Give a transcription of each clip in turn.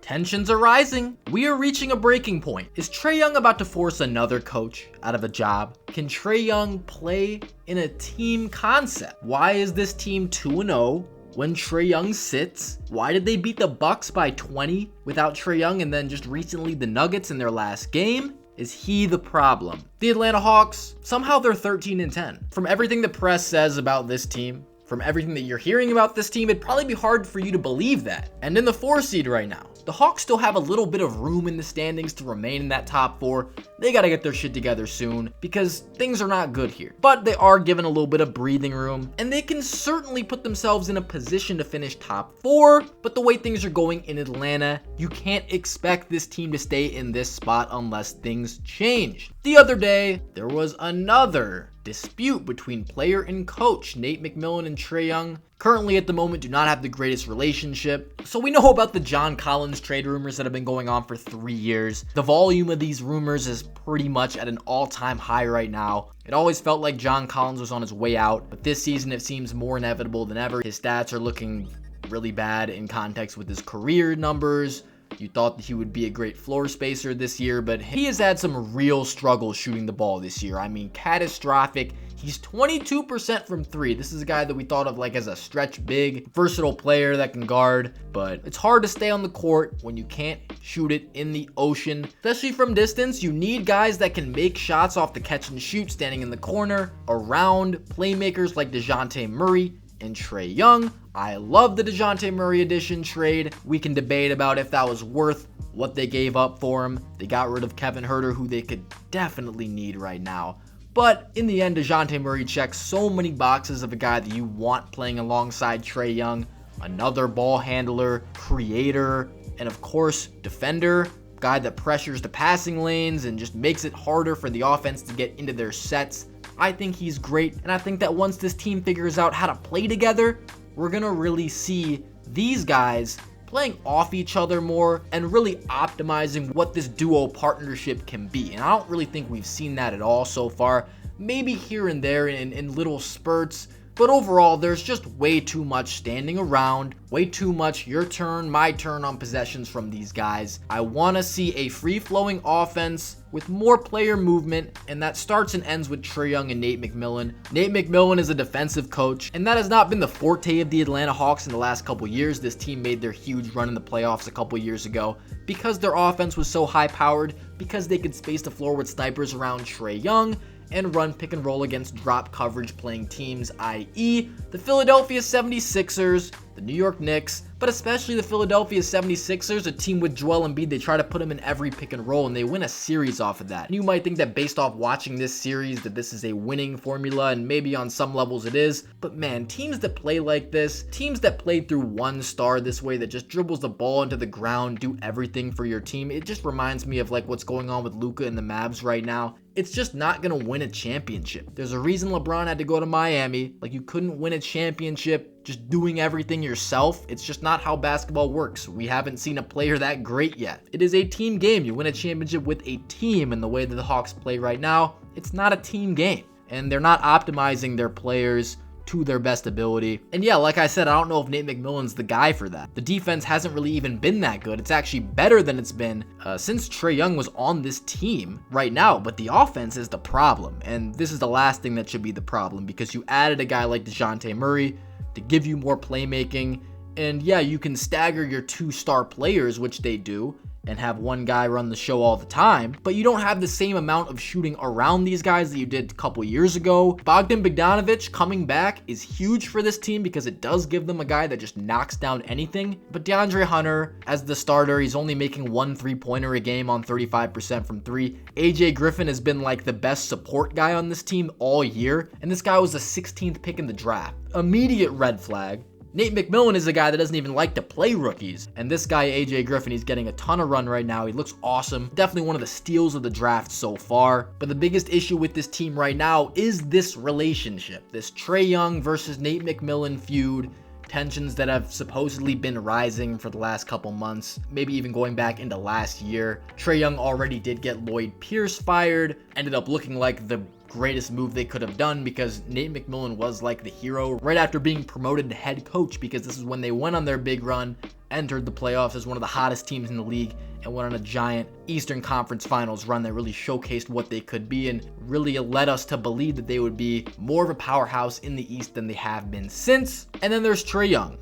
Tensions are rising. We are reaching a breaking point. Is Trae Young about to force another coach out of a job? Can Trae Young play in a team concept? Why is this team 2-0 when Trae Young sits? Why did they beat the Bucks by 20 without Trae Young, and then just recently the Nuggets in their last game? Is he the problem? The Atlanta Hawks, somehow they're 13-10. From everything the press says about this team, from everything that you're hearing about this team, it'd probably be hard for you to believe that. And in the 4 seed right now, the Hawks still have a little bit of room in the standings to remain in that top 4. They got to get their shit together soon because things are not good here. But they are given a little bit of breathing room, and they can certainly put themselves in a position to finish top 4. But the way things are going in Atlanta, you can't expect this team to stay in this spot unless things change. The other day, there was another dispute between player and coach. Nate McMillan and Trae Young currently at the moment do not have the greatest relationship. So we know about the John Collins trade rumors that have been going on for 3 years. The volume of these rumors is pretty much at an all-time high right now. It always felt like John Collins was on his way out, but this season it seems more inevitable than ever. His stats are looking really bad in context with his career numbers. You thought that he would be a great floor spacer this year, but he has had some real struggles shooting the ball this year. I mean, catastrophic. He's 22% from 3. This is a guy that we thought of like as a stretch big, versatile player that can guard, but it's hard to stay on the court when you can't shoot it in the ocean, especially from distance. You need guys that can make shots off the catch and shoot standing in the corner around playmakers like DeJounte Murray and Trae Young. I love the DeJounte Murray addition trade. We can debate about if that was worth what they gave up for him. They got rid of Kevin Huerter, who they could definitely need right now. But in the end, DeJounte Murray checks so many boxes of a guy that you want playing alongside Trae Young. Another ball handler, creator, and of course, defender. Guy that pressures the passing lanes and just makes it harder for the offense to get into their sets. I think he's great, and I think that once this team figures out how to play together, we're going to really see these guys playing off each other more and really optimizing what this duo partnership can be. And I don't really think we've seen that at all so far. Maybe here and there in little spurts. But overall, there's just way too much standing around, way too much your turn, my turn on possessions from these guys. I want to see a free-flowing offense with more player movement, and that starts and ends with Trae Young and Nate McMillan. Nate McMillan is a defensive coach, and that has not been the forte of the Atlanta Hawks in the last couple years. This team made their huge run in the playoffs a couple years ago because their offense was so high-powered, because they could space the floor with snipers around Trae Young, and run pick and roll against drop coverage playing teams, i.e. the Philadelphia 76ers, the New York Knicks, but especially the Philadelphia 76ers, a team with Joel Embiid. They try to put him in every pick and roll, and they win a series off of that. And you might think that based off watching this series that this is a winning formula, and maybe on some levels it is, but man, teams that play like this, teams that play through one star this way, that just dribbles the ball into the ground, do everything for your team, it just reminds me of like what's going on with Luka and the Mavs right now. It's just not going to win a championship. There's a reason LeBron had to go to Miami. Like, you couldn't win a championship just doing everything yourself. It's just not how basketball works. We haven't seen a player that great yet. It is a team game. You win a championship with a team, and the way that the Hawks play right now, it's not a team game. And they're not optimizing their players to their best ability. And yeah, like I said, I don't know if Nate McMillan's the guy for that. The defense hasn't really even been that good. It's actually better than it's been since Trae Young was on this team right now, but the offense is the problem. And this is the last thing that should be the problem, because you added a guy like DeJounte Murray to give you more playmaking. And yeah, you can stagger your 2-star players, which they do, and have one guy run the show all the time, but you don't have the same amount of shooting around these guys that you did a couple years ago. Bogdan Bogdanovic coming back is huge for this team because it does give them a guy that just knocks down anything. But DeAndre Hunter, as the starter, he's only making 1 3-pointer a game on 35% from 3. AJ Griffin has been like the best support guy on this team all year, and this guy was the 16th pick in the draft. Immediate red flag. Nate McMillan is a guy that doesn't even like to play rookies. And this guy, AJ Griffin, he's getting a ton of run right now. He looks awesome. Definitely one of the steals of the draft so far. But the biggest issue with this team right now is this relationship. This Trae Young versus Nate McMillan feud. Tensions that have supposedly been rising for the last couple months, maybe even going back into last year. Trae Young already did get Lloyd Pierce fired. Ended up looking like the greatest move they could have done because Nate McMillan was like the hero right after being promoted to head coach, because this is when they went on their big run entered the playoffs as one of the hottest teams in the league and went on a giant Eastern Conference Finals run that really showcased what they could be and really led us to believe that they would be more of a powerhouse in the East than they have been since. And then there's Trae Young,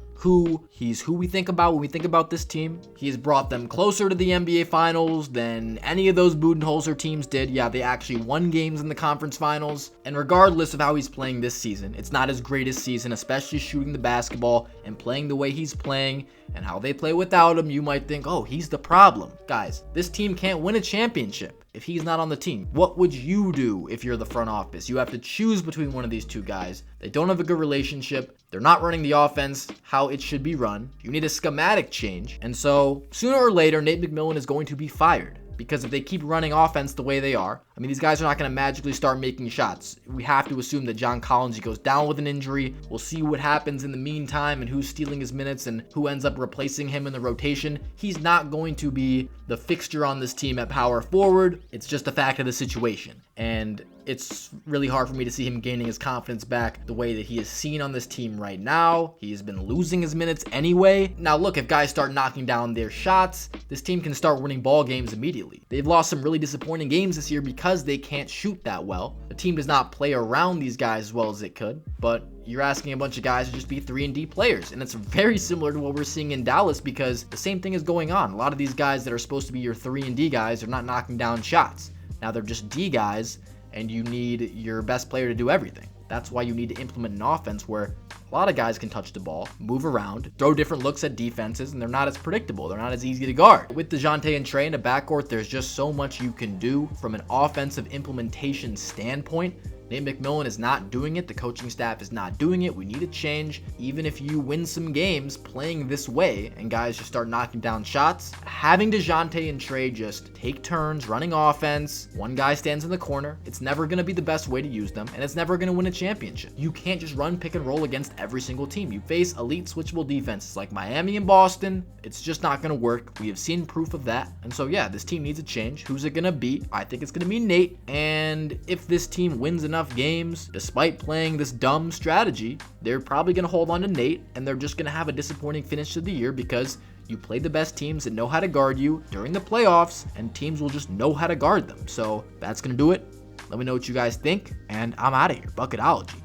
he's who we think about when we think about this team. He has brought them closer to the NBA Finals than any of those Budenholzer teams did. Yeah, they actually won games in the conference finals. And regardless of how he's playing this season, it's not his greatest season, especially shooting the basketball and playing the way he's playing and how they play without him. You might think, oh, he's the problem. Guys, this team can't win a championship if he's not on the team. What would you do if you're the front office? You have to choose between one of these two guys. They don't have a good relationship. They're not running the offense how it should be run. You need a schematic change. And so sooner or later, Nate McMillan is going to be fired. Because if they keep running offense the way they are, I mean, these guys are not going to magically start making shots. We have to assume that John Collins goes down with an injury. We'll see what happens in the meantime and who's stealing his minutes and who ends up replacing him in the rotation. He's not going to be the fixture on this team at power forward. It's just a fact of the situation. And it's really hard for me to see him gaining his confidence back the way that he is seen on this team right now. He has been losing his minutes anyway. Now look, if guys start knocking down their shots, this team can start winning ball games immediately. They've lost some really disappointing games this year because they can't shoot that well. The team does not play around these guys as well as it could, but you're asking a bunch of guys to just be 3-and-D players. And it's very similar to what we're seeing in Dallas because the same thing is going on. A lot of these guys that are supposed to be your 3-and-D guys are not knocking down shots. Now they're just D guys, and you need your best player to do everything. That's why you need to implement an offense where a lot of guys can touch the ball, move around, throw different looks at defenses, and they're not as predictable. They're not as easy to guard. With DeJounte and Trae in the backcourt, there's just so much you can do from an offensive implementation standpoint. Nate McMillan is not doing it. The coaching staff is not doing it. We need a change. Even if you win some games playing this way and guys just start knocking down shots, having DeJounte and Trae just take turns running offense, one guy stands in the corner, it's never going to be the best way to use them, and it's never going to win a championship. You can't just run pick and roll against every single team. You face elite switchable defenses like Miami and Boston. It's just not going to work. We have seen proof of that. And so yeah, this team needs a change. Who's it going to be? I think it's going to be Nate. And if this team wins enough games, despite playing this dumb strategy, they're probably going to hold on to Nate, and they're just going to have a disappointing finish to the year because you play the best teams that know how to guard you during the playoffs, and teams will just know how to guard them. So that's going to do it. Let me know what you guys think, and I'm out of here. Bucketology.